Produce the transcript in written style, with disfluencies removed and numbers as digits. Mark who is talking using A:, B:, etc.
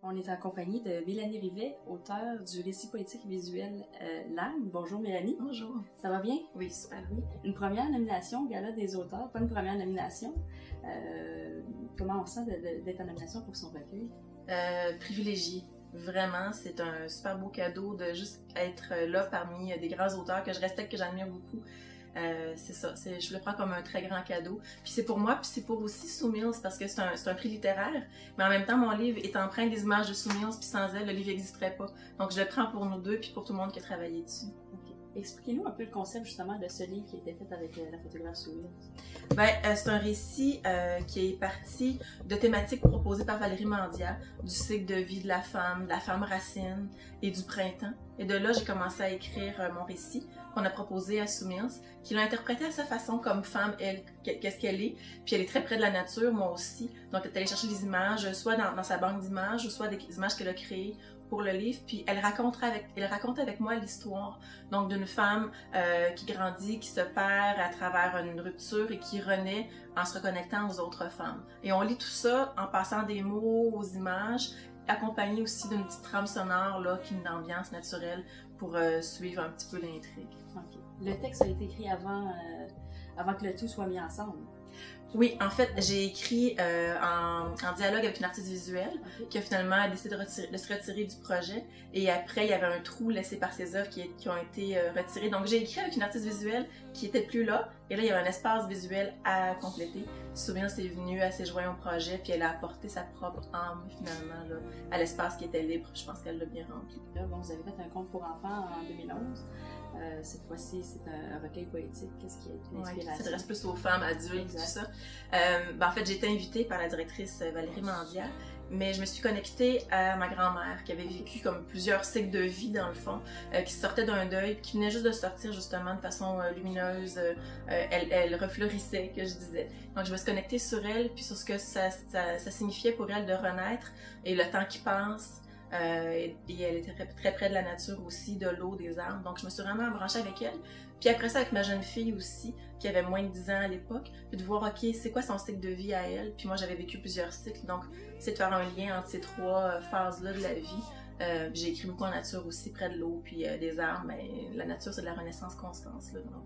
A: On est en compagnie de Mélanie Rivet, auteure du récit poétique et visuel L'âme. Bonjour Mélanie.
B: Bonjour.
A: Ça va bien?
B: Oui, super.
A: Oui. Une première nomination au Gala des auteurs, pas une première nomination. Comment on sent d'être en nomination pour son recueil?
B: Privilégié. Vraiment, c'est un super beau cadeau de juste être là parmi des grands auteurs que je respecte, que j'admire beaucoup. C'est ça, je le prends comme un très grand cadeau. Puis c'est pour moi, puis c'est pour aussi Sue Mills, parce que c'est un prix littéraire, mais en même temps, mon livre est empreint des images de Sue Mills, puis sans elle, le livre n'existerait pas. Donc je le prends pour nous deux, puis pour tout le monde qui a travaillé dessus.
A: Okay. Expliquez-nous un peu le concept justement de ce livre qui a été fait avec la photographe Sue Mills.
B: C'est un récit qui est parti de thématiques proposées par Valérie Mandia, du cycle de vie de la femme racine et du printemps. Et de là, j'ai commencé à écrire mon récit qu'on a proposé à Sue Mills, qui l'a interprété à sa façon comme femme, elle, qu'est-ce qu'elle est. Puis elle est très près de la nature, moi aussi. Donc elle est allée chercher des images, soit dans sa banque d'images, ou soit des images qu'elle a créées pour le livre. Puis elle raconte avec moi l'histoire donc d'une femme qui grandit, qui se perd à travers une rupture et qui renaît en se reconnectant aux autres femmes. Et on lit tout ça en passant des mots aux images, accompagné aussi d'une petite trame sonore là, qui a une ambiance naturelle pour suivre un petit peu l'intrigue.
A: Okay. Le texte a été écrit avant que le tout soit mis ensemble.
B: Oui, en fait, j'ai écrit en dialogue avec une artiste visuelle qui a finalement décidé de se retirer du projet. Et après, il y avait un trou laissé par ses œuvres qui ont été retirées. Donc, j'ai écrit avec une artiste visuelle qui était plus là. Et là, il y avait un espace visuel à compléter. Souvent, c'est venu, elle s'est jointe au projet, puis elle a apporté sa propre âme, finalement, là, à l'espace qui était libre. Je pense qu'elle l'a bien rempli.
A: Là, bon, vous avez fait un conte pour enfants en 2011. Cette fois-ci, c'est un recueil poétique. Qu'est-ce qui a été l'inspiration?
B: Ça s'adresse plus aux femmes adultes, tout ça. En fait, j'ai été invitée par la directrice Valérie Mandia, mais je me suis connectée à ma grand-mère qui avait vécu comme plusieurs cycles de vie, dans le fond, qui sortait d'un deuil, qui venait juste de sortir justement de façon lumineuse. Elle refleurissait, que je disais. Donc, je me suis connectée sur elle, puis sur ce que ça signifiait pour elle de renaître et le temps qui passe. Et elle était très près de la nature aussi, de l'eau, des arbres. Donc, je me suis vraiment branchée avec elle. Puis après ça, avec ma jeune fille aussi, qui avait moins de 10 ans à l'époque, puis de voir, OK, c'est quoi son cycle de vie à elle? Puis moi, j'avais vécu plusieurs cycles. Donc, c'est de faire un lien entre ces trois phases-là de la vie. J'ai écrit beaucoup en nature aussi, près de l'eau, puis des arbres. Mais la nature, c'est de la renaissance constante. Là, donc,